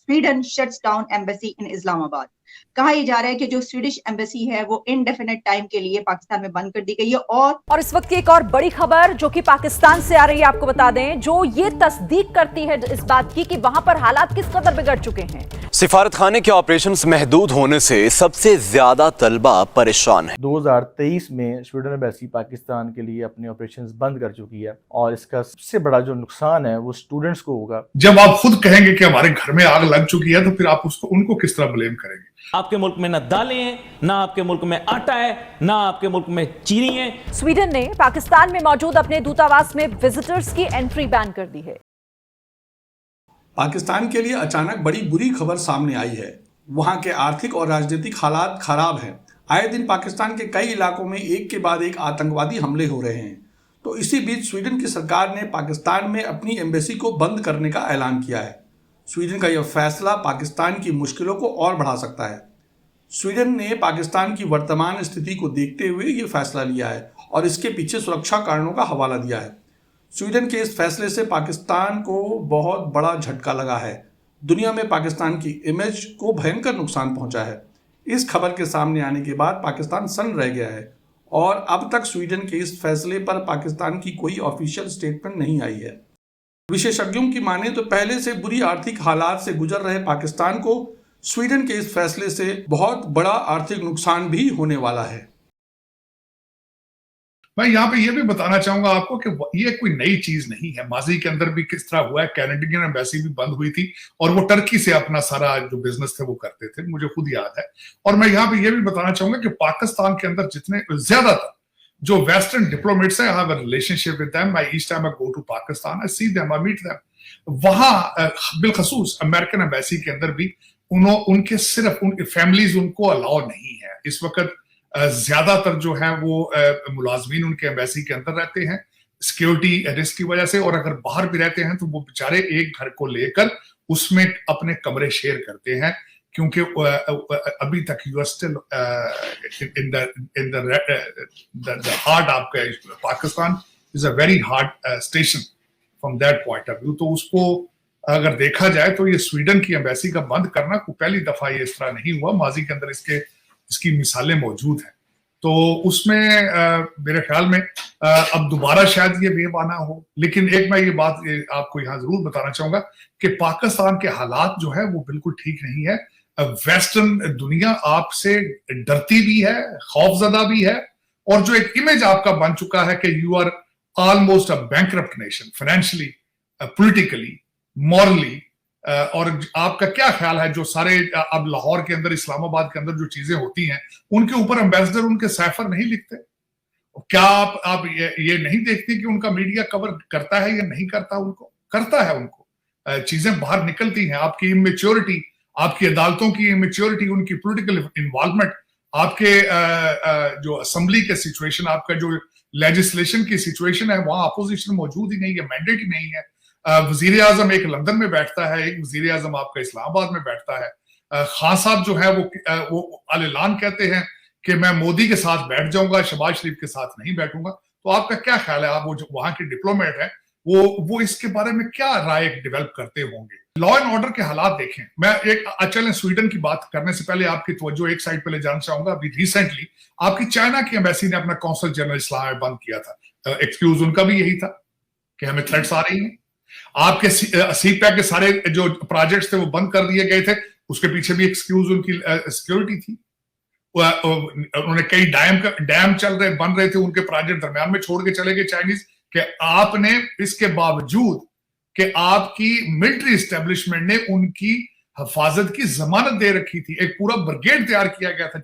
Sweden shuts down embassy in Islamabad. कहा यह जा रहा है कि जो स्वीडिश एम्बेसी है वो इनडेफिनेट टाइम के लिए पाकिस्तान में बंद कर दी गई है। और इस वक्त की एक और बड़ी खबर जो कि पाकिस्तान से आ रही है, आपको बता दें, जो ये तस्दीक करती है इस बात की कि वहां पर हालात किस कदर बिगड़ चुके हैं। सिफारत खाने के ऑपरेशंस महदूद होने से सबसे ज्यादा तलबा परेशान है। 2023 में स्वीडन एम्बेसी पाकिस्तान के लिए अपने ऑपरेशंस बंद कर चुकी है और इसका सबसे बड़ा जो नुकसान है वो स्टूडेंट्स को होगा। जब आप खुद कहेंगे कि हमारे घर में आग लग चुकी है तो फिर आप उनको किस तरह ब्लेम करेंगे? आपके मुल्क में ना दालें हैं, ना आपके मुल्क में आटा है, ना आपके मुल्क में चीनी है। स्वीडन ने पाकिस्तान में मौजूद अपने दूतावास में विजिटर्स की एंट्री बैन कर दी है। पाकिस्तान के लिए अचानक बड़ी बुरी खबर सामने आई है। वहां के आर्थिक और राजनीतिक हालात खराब हैं। आए दिन पाकिस्तान के कई इलाकों में एक के बाद एक आतंकवादी हमले हो रहे हैं। तो इसी बीच स्वीडन की सरकार ने पाकिस्तान में अपनी एम्बेसी को बंद करने का ऐलान किया है। स्वीडन का यह फैसला पाकिस्तान की मुश्किलों को और बढ़ा सकता है। स्वीडन ने पाकिस्तान की वर्तमान स्थिति को देखते हुए ये फैसला लिया है और इसके पीछे सुरक्षा कारणों का हवाला दिया है। स्वीडन के इस फैसले से पाकिस्तान को बहुत बड़ा झटका लगा है। दुनिया में पाकिस्तान की इमेज को भयंकर नुकसान पहुंचा है। इस खबर के सामने आने के बाद पाकिस्तान सन्न रह गया है और अब तक स्वीडन के इस फैसले पर पाकिस्तान की कोई ऑफिशियल स्टेटमेंट नहीं आई है। विशेषज्ञों की माने तो पहले से बुरी आर्थिक हालात से गुजर रहे पाकिस्तान को स्वीडन के इस फैसले से बहुत बड़ा आर्थिक नुकसान भी होने वाला है। मैं यहाँ पे ये भी बताना चाहूंगा आपको कि ये कोई नई चीज नहीं है। माजी के अंदर भी किस तरह हुआ है, कैनेडियन एम्बेसी भी बंद हुई थी और वो टर्की से अपना सारा जो बिजनेस थे वो करते थे, मुझे खुद याद है। और मैं यहाँ पे ये भी बताना चाहूंगा कि पाकिस्तान के अंदर जितने ज्यादातर जो वेस्टर्न डिप्लोमेट्स हैं, I have a relationship with them. I each time I go to Pakistan I see them, I meet them. वहां बिलखसूस अमेरिकन एम्बेसी के अंदर भी उनके सिर्फ उनके फैमिलीज उनको अलाउ नहीं है। इस वक्त ज्यादातर जो है वो मुलाजमीन उनके एम्बेसी के अंदर रहते हैं सिक्योरिटी रिस्क की वजह से, और अगर बाहर भी रहते हैं तो वो बेचारे एक घर को लेकर उसमें अपने कमरे शेयर करते हैं, क्योंकि अभी तक you are still in the heart of Pakistan is a very hard station from that point of view. तो उसको अगर देखा जाए तो ये स्वीडन की एम्बेसी का बंद करना को पहली दफा ये इस तरह नहीं हुआ। माजी के अंदर इसकी मिसालें मौजूद हैं। तो उसमें मेरे ख्याल में अब दोबारा शायद ये वेव आना हो। लेकिन एक मैं ये बात आपको यहाँ जरूर बताना चाहूंगा कि पाकिस्तान के हालात जो है वो बिल्कुल ठीक नहीं है। वेस्टर्न दुनिया आपसे डरती भी है, खौफजदा भी है, और जो एक इमेज आपका बन चुका है कि you are almost a bankrupt nation, financially, politically, morally. और आपका क्या ख्याल है जो सारे अब लाहौर के अंदर, इस्लामाबाद के अंदर जो चीजें होती हैं उनके ऊपर एम्बेसडर उनके सैफर नहीं लिखते? क्या आप ये नहीं देखते कि उनका मीडिया कवर करता है या नहीं करता? उनको करता है, उनको चीजें बाहर निकलती हैं। आपकी इमेच्योरिटी, आपकी अदालतों की इमेच्योरिटी, उनकी पॉलिटिकल इन्वॉल्वमेंट, आपके जो असेंबली के सिचुएशन, आपका जो लेजिस्लेशन की सिचुएशन है, वहां अपोजिशन मौजूद ही नहीं है, मैंडेट ही नहीं है। वजीर आजम एक लंदन में बैठता है, एक वजीर आजम आपका इस्लामाबाद में बैठता है। खान साहब जो है वो अल-ऐलान कहते हैं कि मैं मोदी के साथ बैठ जाऊंगा, शहबाज शरीफ के साथ नहीं बैठूंगा। तो आपका क्या ख्याल है, आप वो जो वहां के डिप्लोमेट है वो इसके बारे में क्या राय डेवलप करते होंगे? लॉ एंड ऑर्डर के हालात देखें। मैं एक चलें स्वीडन की बात करने से पहले आपकी तवज्जो एक साइड पे ले जाना चाहूंगा। अभी रिसेंटली आपकी चाइना की एम्बेसी ने अपना कौंसल जनरल इस्लाम में बंद किया था। एक्सक्यूज उनका भी यही था कि हमें थ्रेट्स आ रही हैं। आपके सीपैक के सारे जो प्रोजेक्ट्स थे वो बंद कर दिए गए थे, उसके पीछे भी एक्सक्यूज उनकी सिक्योरिटी थी। उन्होंने कई डैम बन रहे थे, उनके प्रोजेक्ट दरमियान में छोड़ के चले गए चाइनीज। कि आपने इसके बावजूद कि आपकी मिलिट्री एस्टेब्लिशमेंट ने उनकी हिफाजत की जमानत दे रखी थी, एक पूरा ब्रिगेड तैयार किया गया था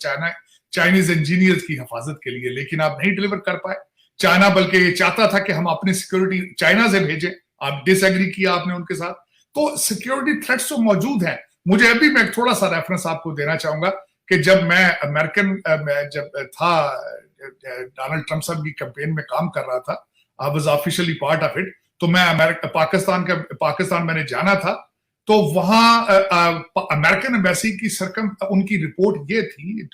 चाइनीज इंजीनियर्स की हिफाजत के लिए, लेकिन आप नहीं डिलीवर कर पाए। चाइना बल्कि ये चाहता था कि हम अपनी सिक्योरिटी चाइना से भेजें, आप डिसएग्री किया आपने उनके साथ। तो सिक्योरिटी थ्रेट्स तो मौजूद हैं। मुझे अभी मैं थोड़ा सा रेफरेंस आपको देना चाहूंगा कि जब मैं अमेरिकन जब था डोनाल्ड ट्रंप साहब की कैंपेन में काम कर रहा था, I was officially part of it. तो मैं पाकिस्तान मैंने जाना था, तो वहां अमेरिकन एम्बेसी की उनकी रिपोर्ट ये थी,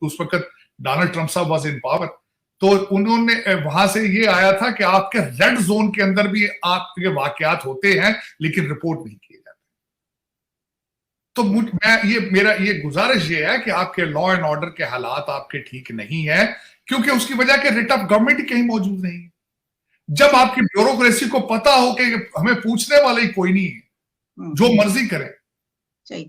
उस वक्त डोनाल्ड ट्रंप साहब वाज इन पावर, तो उन्होंने वहां से ये आया था कि आपके रेड जोन के अंदर भी आपके वाकयात होते हैं लेकिन रिपोर्ट नहीं किए जाते। तो मेरा ये गुजारिश ये है कि आपके लॉ एंड ऑर्डर के हालात आपके ठीक नहीं है, क्योंकि उसकी वजह के रिट ऑफ गवर्नमेंट ही कहीं मौजूद नहीं है। जब आपकी ब्यूरोक्रेसी को पता हो कि हमें पूछने वाला ही कोई नहीं है, जो मर्जी करें। सही।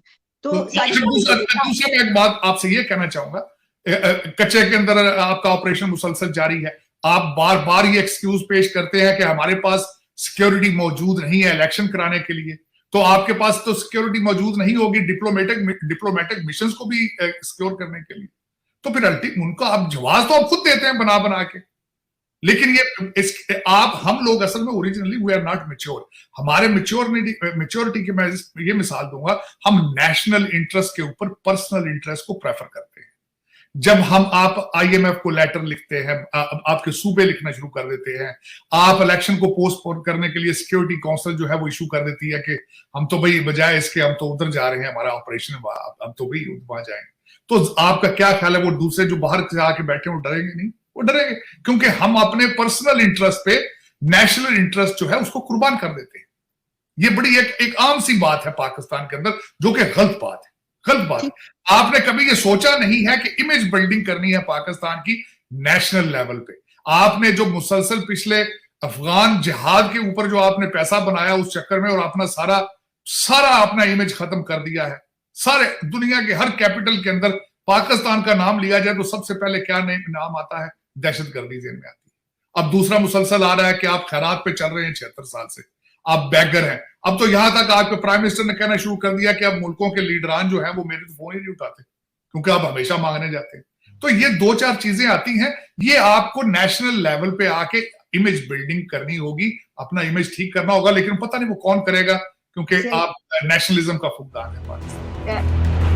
तो दूसरा मैं एक बात आपसे ये कहना चाहूंगा, कच्चे के अंदर आपका ऑपरेशन मुसलसल जारी है, आप बार बार ये एक्सक्यूज पेश करते हैं कि हमारे पास सिक्योरिटी मौजूद नहीं है इलेक्शन कराने के लिए, तो आपके पास तो सिक्योरिटी मौजूद नहीं होगी डिप्लोमेटिक मिशंस को भी सिक्योर करने के लिए, तो फिर उनका आप जवाब तो आप खुद देते हैं बना बना के। लेकिन हम लोग असल में originally we are not mature. हमारे मैच्योरिटी की मैं ये मिसाल दूंगा, हम नेशनल इंटरेस्ट के ऊपर पर्सनल इंटरेस्ट को प्रेफर करते हैं। जब आप IMF को लेटर लिखते हैं, आपके सूबे लिखना शुरू कर देते हैं, आप इलेक्शन को पोस्टपोन करने के लिए सिक्योरिटी काउंसिल जो है वो इशू कर देती है कि हम तो भाई बजाय इसके हम तो उधर जा रहे हैं, हमारा ऑपरेशन हम तो भाई वहां जाएंगे, तो आपका क्या ख्याल है वो दूसरे जो बाहर से आके बैठे वो डरेंगे नहीं? वो डरेंगे, क्योंकि हम अपने पर्सनल इंटरेस्ट पे नेशनल इंटरेस्ट जो है उसको कुर्बान कर देते हैं। ये बड़ी एक आम सी बात है पाकिस्तान के अंदर, जो कि गलत बात है, गलत बात है। आपने कभी ये सोचा नहीं है कि इमेज बिल्डिंग करनी है पाकिस्तान की नेशनल लेवल पे। आपने जो मुसलसल पिछले अफगान जिहाद के ऊपर जो आपने पैसा बनाया उस चक्कर में, और अपना सारा अपना इमेज खत्म कर दिया है। सारे दुनिया के हर कैपिटल के अंदर पाकिस्तान का नाम लिया जाए तो सबसे पहले क्या नाम आता है? दहशतगर्दी जेल में आती है। अब दूसरा मुसलसल आ रहा है कि आप खैरात पे चल रहे हैं 76 साल से, आप बैगर हैं। अब तो यहां तक आपके प्राइम मिनिस्टर ने कहना शुरू कर दिया कि अब मुल्कों के लीडरान जो है वो मेरे तो फोन ही नहीं उठाते, क्योंकि आप हमेशा मांगने जाते हैं। तो ये 2-4 चीजें आती हैं, ये आपको नेशनल लेवल पे आके इमेज बिल्डिंग करनी होगी, अपना इमेज ठीक करना होगा, लेकिन पता नहीं वो कौन करेगा, क्योंकि आप नेशनलिज्म का फुकदान है पाकिस्तान।